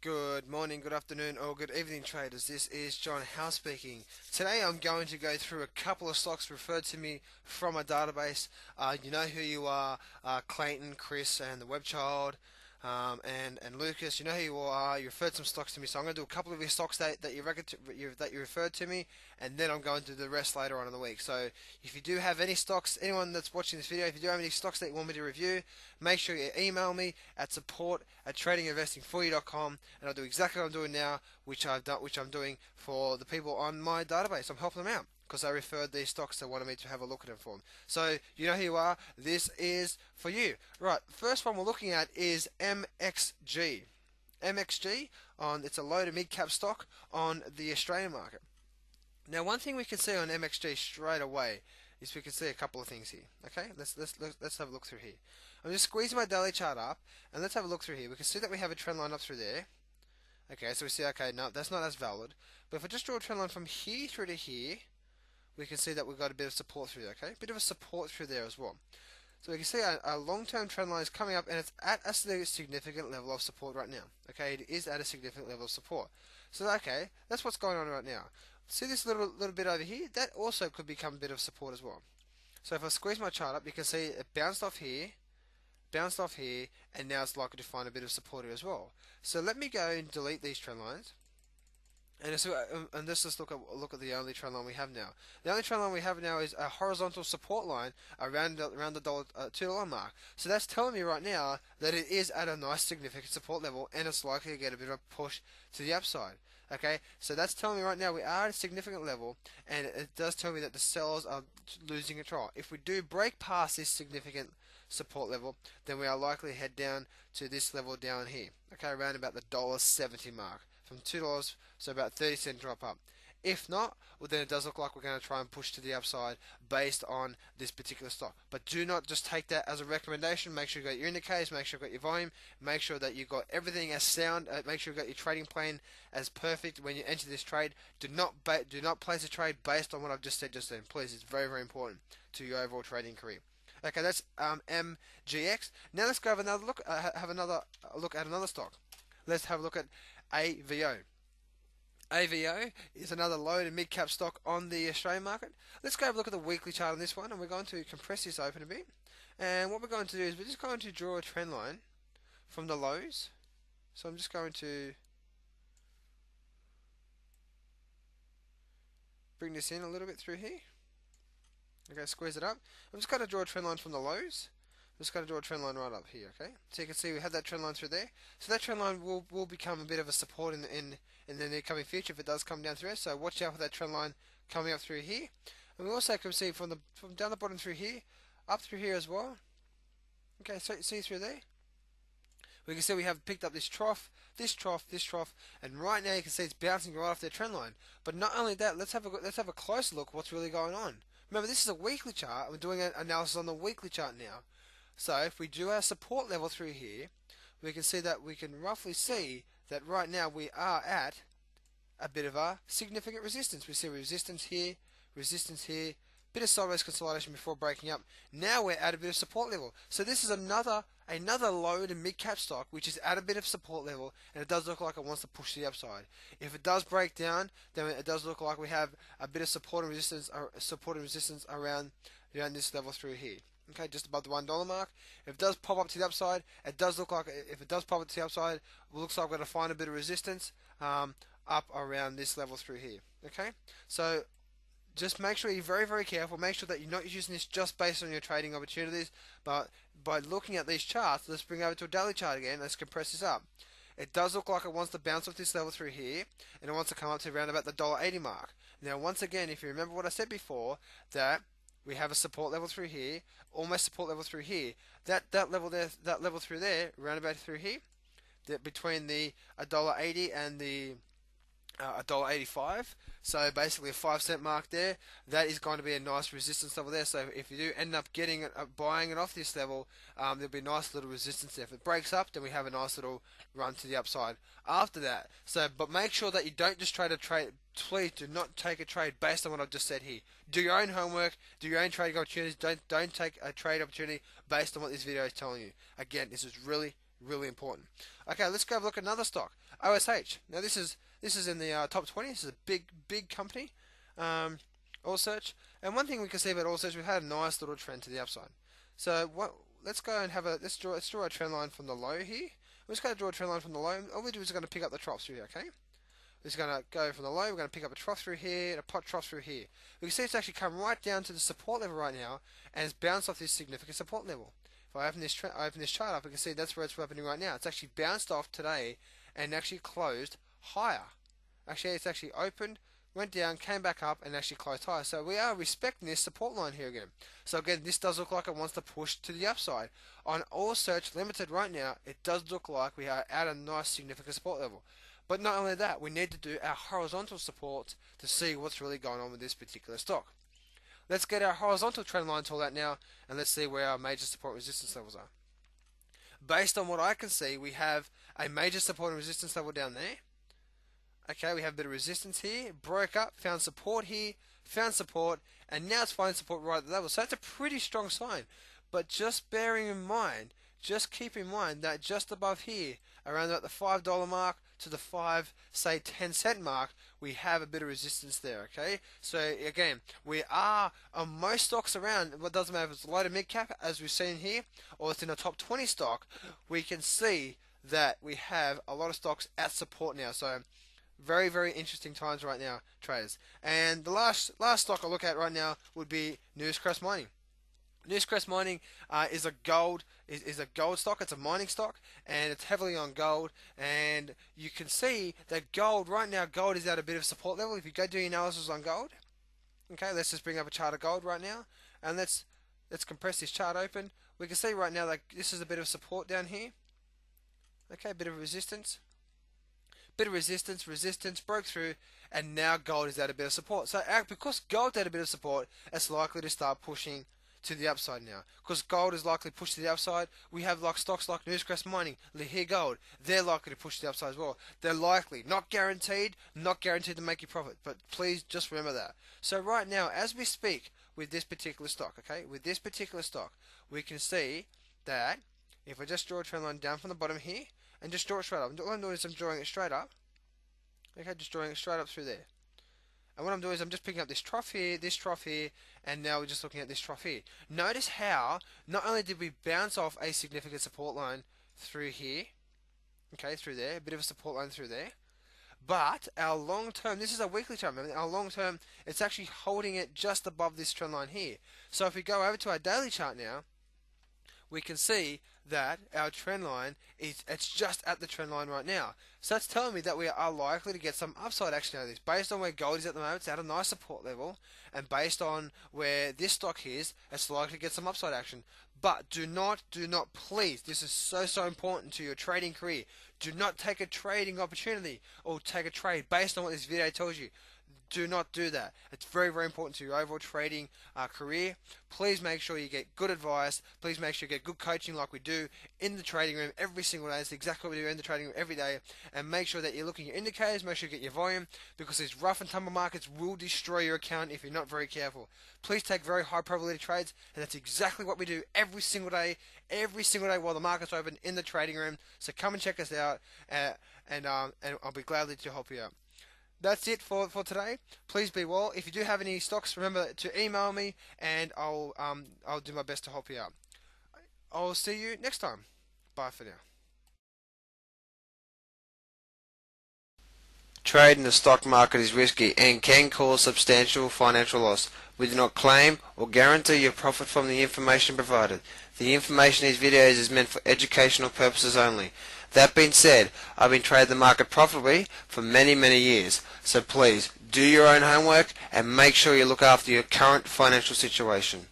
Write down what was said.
Good morning, good afternoon, or good evening, traders. This is John Howe speaking. Today I'm going to go through a couple of stocks referred to me from a database. You know who you are, Clayton, Chris, and the Webchild, and Lucas. You know who you are. You referred some stocks to me, so I'm going to do a couple of your stocks that you referred to me, and then I'm going to do the rest later on in the week. So if you do have any stocks, anyone that's watching this video, if you do have any stocks that you want me to review, make sure you email me at support@trading-investing-for-you.com, and I'll do exactly what I'm doing now, which I'm doing for the people on my database. I'm helping them out because they referred these stocks. They wanted me to have a look at them for them. So you know who you are. This is for you. Right, first one we're looking at is MXG. MXG, it's a low to mid cap stock on the Australian market. Now, one thing we can see on MXG straight away is we can see a couple of things here. Okay, let's have a look through here. I'm just squeezing my daily chart up, and let's have a look through here. We can see that we have a trend line up through there. Okay, so we see, okay, no, that's not as valid. But if I just draw a trend line from here through to here, we can see that we've got a bit of support through there. Okay, a bit of a support through there as well. So we can see a long-term trend line is coming up, and it's at a significant level of support right now. Okay, it is at a significant level of support. So okay, that's what's going on right now. See this little bit over here? That also could become a bit of support as well. So if I squeeze my chart up, you can see it bounced off here, and now it's likely to find a bit of support here as well. So let me go and delete these trend lines. And let's just look at the only trend line we have now. The only trend line we have now is a horizontal support line around the $2 mark. So that's telling me right now that it is at a nice significant support level, and it's likely to get a bit of a push to the upside. Okay, so that's telling me right now we are at a significant level, and it does tell me that the sellers are losing control. If we do break past this significant support level, then we are likely to head down to this level down here. Okay, around about the $1.70 mark. From $2, so about 30-cent drop up. If not, well, then it does look like we're going to try and push to the upside based on this particular stock. But do not just take that as a recommendation. Make sure you got your indicators, make sure you got your volume, make sure that you got everything as sound, make sure you got your trading plan as perfect when you enter this trade. Do not place a trade based on what I've just said just then. Please, it's very, very important to your overall trading career. Okay, that's MGX. Now let's go have another look. Have another look at another stock. Let's have a look at AVO. AVO is another low to mid cap stock on the Australian market. Let's go have a look at the weekly chart on this one, and we're going to compress this open a bit. And what we're going to do is we're just going to draw a trend line from the lows. So I'm just going to bring this in a little bit through here. Okay, squeeze it up. I'm just going to draw a trend line from the lows. I'm just going to draw a trend line right up here, okay? So you can see we have that trend line through there. So that trend line will become a bit of a support in the near coming future if it does come down through it. So watch out for that trend line coming up through here. And we also can see from down the bottom through here, up through here as well. Okay, so see through there? We can see we have picked up this trough, and right now you can see it's bouncing right off their trend line. But not only that, let's have a closer look what's really going on. Remember, this is a weekly chart. We're doing an analysis on the weekly chart now. So if we do our support level through here, we can see that we can roughly see that right now we are at a bit of a significant resistance. We see resistance here, bit of sideways consolidation before breaking up. Now we're at a bit of support level. So this is another low to mid cap stock which is at a bit of support level, and it does look like it wants to push to the upside. If it does break down, then it does look like we have a bit of support and resistance around this level through here. Okay, just above the $1 mark. If it does pop up to the upside, it does look like it looks like we're going to find a bit of resistance up around this level through here. Okay, so just make sure you're very, very careful. Make sure that you're not using this just based on your trading opportunities, but by looking at these charts. Let's bring it over to a daily chart again. Let's compress this up. It does look like it wants to bounce off this level through here, and it wants to come up to around about the $1.80 mark. Now, once again, if you remember what I said before, that we have a support level through here, almost support level through here. That level through there, around about through here, between the $1.80 and the $1.85. So basically a 5-cent mark there. That is going to be a nice resistance level there. So if you do end up buying it off this level, there'll be a nice little resistance there. If it breaks up, then we have a nice little run to the upside after that. So, but make sure that you don't just try to trade. Please do not take a trade based on what I've just said here. Do your own homework. Do your own trading opportunities. Don't take a trade opportunity based on what this video is telling you. Again, this is really, really important. Okay, let's go have a look at another stock, OSH. Now this is in the top 20. This is a big company, OSH. And one thing we can see about OSH, we've had a nice little trend to the upside. So let's go and have let's draw a trend line from the low here. We're just going to draw a trend line from the low. All we do is going to pick up the troughs through here, okay? We're just going to go from the low, we're going to pick up a trough through here, and a pot trough through here. We can see it's actually come right down to the support level right now, and it's bounced off this significant support level. If I open this chart up, we can see that's where it's happening right now. It's actually bounced off today, and actually closed higher. Actually, it's actually opened, went down, came back up, and actually closed higher. So we are respecting this support line here again. So again, this does look like it wants to push to the upside. On OSH Limited right now, it does look like we are at a nice significant support level. But not only that, we need to do our horizontal support to see what's really going on with this particular stock. Let's get our horizontal trend line tool out now, and let's see where our major support and resistance levels are. Based on what I can see, we have a major support and resistance level down there. Okay, we have a bit of resistance here, broke up, found support here, found support, and now it's finding support right at the level. So that's a pretty strong sign. But just bearing in mind, just keep in mind that just above here, around about the $5 mark to the 10-cent mark, we have a bit of resistance there, okay? So again, we are on most stocks around, what doesn't matter if it's low to mid cap, as we've seen here, or it's in a top 20 stock, we can see that we have a lot of stocks at support now. So very, very interesting times right now, traders. And the last stock I'll look at right now would be Newcrest Mining. Newcrest Mining is a gold stock. It's a mining stock, and it's heavily on gold. And you can see that gold right now, gold is at a bit of support level. If you go do your analysis on gold, okay, let's just bring up a chart of gold right now, and let's compress this chart open. We can see right now that this is a bit of support down here. Okay, a bit of resistance. Bit of resistance, broke through, and now gold is at a bit of support. So because gold's at a bit of support, it's likely to start pushing to the upside now. Because gold is likely to push to the upside, we have like stocks like Newcrest Mining, Lihir Gold, they're likely to push to the upside as well. They're likely, not guaranteed to make you profit, but please just remember that. So right now, as we speak with this particular stock, okay, with this particular stock, we can see that if I just draw a trend line down from the bottom here, and just draw it straight up. All I'm doing is I'm drawing it straight up. Okay, just drawing it straight up through there. And what I'm doing is I'm just picking up this trough here, and now we're just looking at this trough here. Notice how not only did we bounce off a significant support line through here, okay, through there, a bit of a support line through there, but our long term, this is a weekly chart, remember, our long term, it's actually holding it just above this trend line here. So if we go over to our daily chart now, we can see that our trend line it's just at the trend line right now. So that's telling me that we are likely to get some upside action out of this. Based on where gold is at the moment, it's at a nice support level, and based on where this stock is, it's likely to get some upside action. But do not please, this is so important to your trading career. Do not take a trading opportunity or take a trade based on what this video tells you. Do not do that. It's very, very important to your overall trading career. Please make sure you get good advice. Please make sure you get good coaching like we do in the trading room every single day. It's exactly what we do in the trading room every day. And make sure that you're looking at your indicators. Make sure you get your volume, because these rough and tumble markets will destroy your account if you're not very careful. Please take very high probability trades, and that's exactly what we do every single day while the market's open in the trading room. So come and check us out, and I'll be gladly to help you out. That's it for today. Please be well. If you do have any stocks, remember to email me, and I'll do my best to help you out. I'll see you next time. Bye for now. Trade in the stock market is risky and can cause substantial financial loss. We do not claim or guarantee your profit from the information provided. The information in these videos is meant for educational purposes only. That being said, I've been trading the market profitably for many years. So please, do your own homework and make sure you look after your current financial situation.